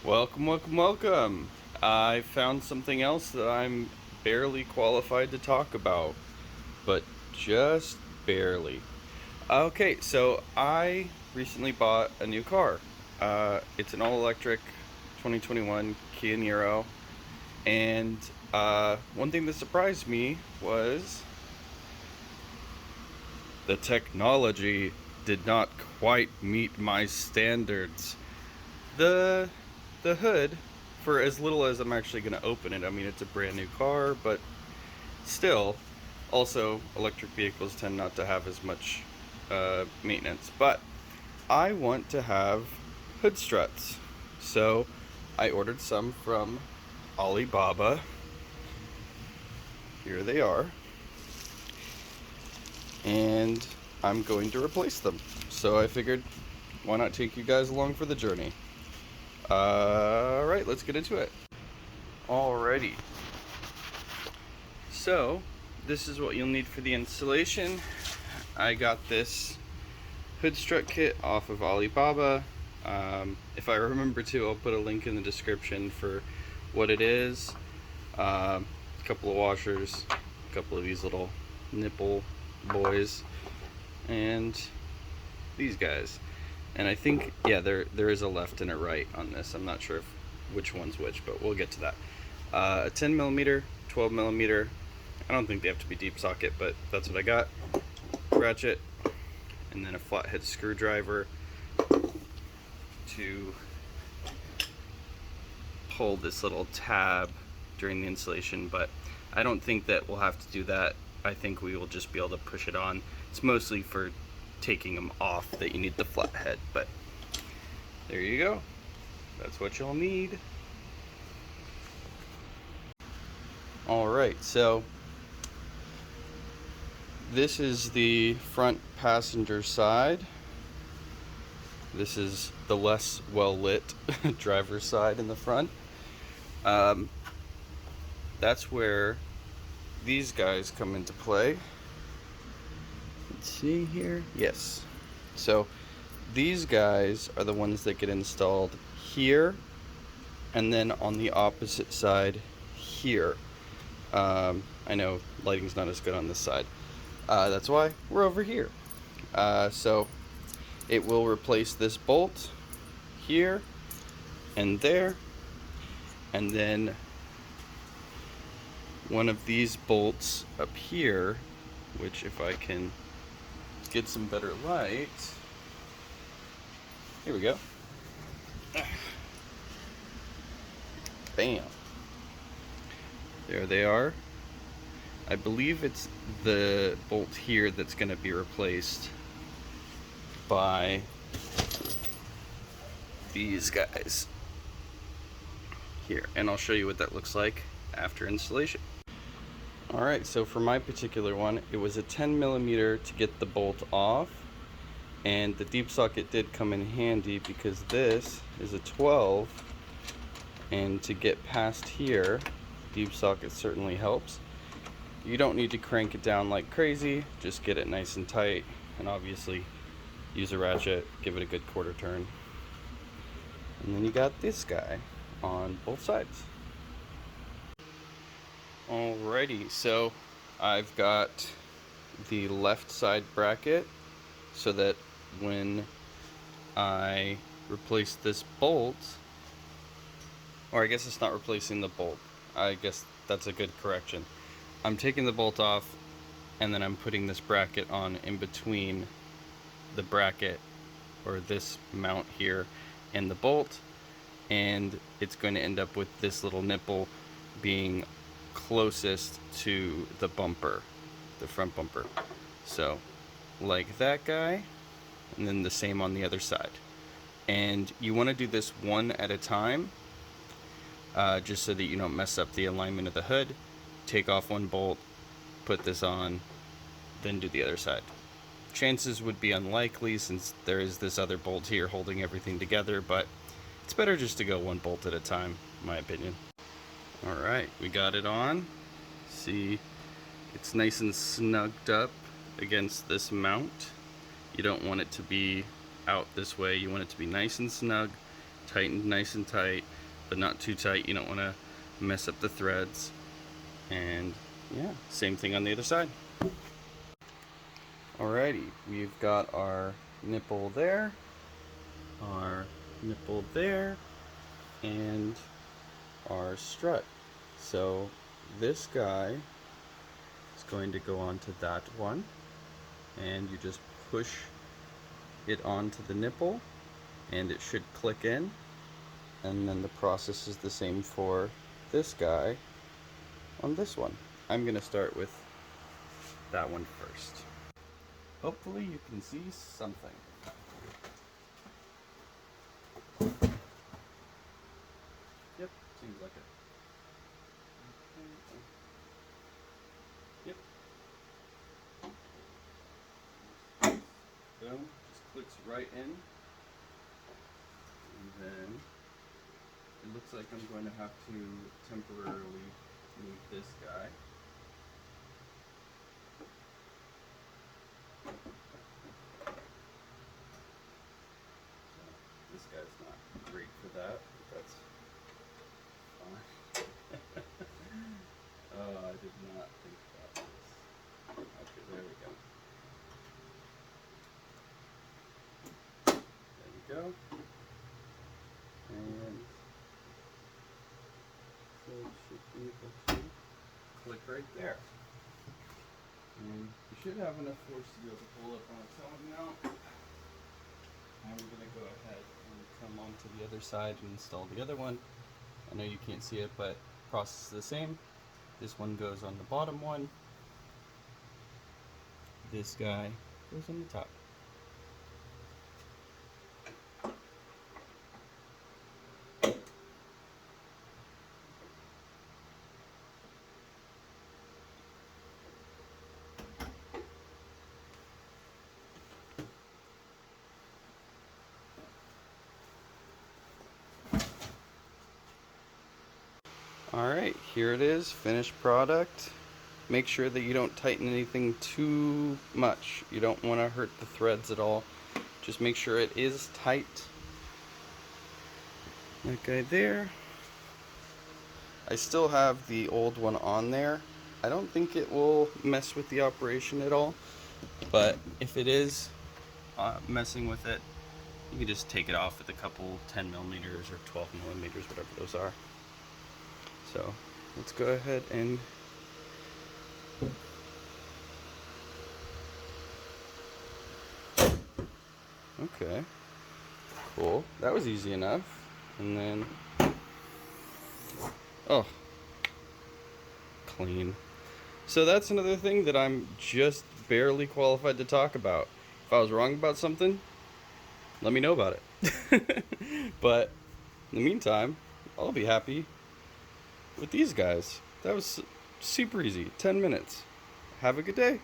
Welcome, welcome, welcome. I found something else that I'm barely qualified to talk about, but just barely. Okay, so I recently bought a new car. It's an all-electric 2021 Kia Niro, and one thing that surprised me was the technology did not quite meet my standards. The the hood, for as little as I'm actually going to open it, I mean it's a brand new car, but still, also electric vehicles tend not to have as much maintenance. But I want to have hood struts, so I ordered some from Alibaba. Here they are, and I'm going to replace them. So I figured, why not take you guys along for the journey? Alright, let's get into it. Alrighty. So, this is what you'll need for the installation. I got this hood strut kit off of Alibaba. If I remember to, I'll put a link in the description for what it is. A couple of washers, a couple of these little nipple boys, and these guys. And I think, yeah, there is a left and a right on this. I'm not sure which one's which, but we'll get to that. A 10 millimeter, 12 millimeter. I don't think they have to be deep socket, but that's what I got. Ratchet, and then a flathead screwdriver to pull this little tab during the installation, but I don't think that we'll have to do that. I think we will just be able to push it on. It's mostly for taking them off that you need the flathead, but there you go. That's what you'll need. Alright, so this is the front passenger side. This is the less well lit driver's side in the front. That's where these guys come into play. Let's see here. Yes. So these guys are the ones that get installed here, and then on the opposite side here. I know lighting's not as good on this side. That's why we're over here. So it will replace this bolt here and there, and then one of these bolts up here, which if I can get some better light, here we go. Bam. There they are. I believe it's the bolt here that's going to be replaced by these guys here, and I'll show you what that looks like after installation. Alright, so for my particular one, it was a 10 millimeter to get the bolt off, and the deep socket did come in handy because this is a 12, and to get past here, deep socket certainly helps. You don't need to crank it down like crazy, just get it nice and tight, and obviously use a ratchet, give it a good quarter turn. And then you got this guy on both sides. Alrighty, so I've got the left side bracket so that when I replace this bolt, or I guess it's not replacing the bolt, I guess that's a good correction. I'm taking the bolt off and then I'm putting this bracket on in between the bracket, or this mount here, and the bolt, and it's going to end up with this little nipple being closest to the bumper, the front bumper. So like that guy, and then the same on the other side. And you want to do this one at a time, just so that you don't mess up the alignment of the hood. Take off one bolt, put this on, then do the other side. Chances would be unlikely since there is this other bolt here holding everything together, but it's better just to go one bolt at a time, in my opinion. Alright, we got it on. See, it's nice and snugged up against this mount. You don't want it to be out this way, you want it to be nice and snug tightened nice and tight, but not too tight. You don't want to mess up the threads. And yeah, same thing on the other side. Alrighty, we've got our nipple there, our nipple there, and our strut. So this guy is going to go onto that one, and you just push it onto the nipple and it should click in, and then the process is the same for this guy on this one. I'm gonna start with that one first. Hopefully you can see something. Yep, seems like it. Yep. Boom, just clicks right in. And then it looks like I'm going to have to temporarily move this guy. This guy's not great for that, but that's fine. Oh, I did not think about this. Okay, there we go. There we go. And so it should be able to click right there. And you should have enough force to be able to pull it on its own now. I'm going to go ahead and come onto the other side and install the other one. I know you can't see it, but process is the same. This one goes on the bottom one. This guy goes on the top. Alright, here it is, finished product. Make sure that you don't tighten anything too much. You don't want to hurt the threads at all. Just make sure it is tight. That guy there. I still have the old one on there. I don't think it will mess with the operation at all, but if it is messing with it, you can just take it off with a couple 10 millimeters or 12 millimeters, whatever those are. So let's go ahead and okay, cool. That was easy enough. And then, oh, clean. So that's another thing that I'm just barely qualified to talk about. If I was wrong about something, let me know about it. But in the meantime, I'll be happy with these guys. That was super easy. 10 minutes. Have a good day.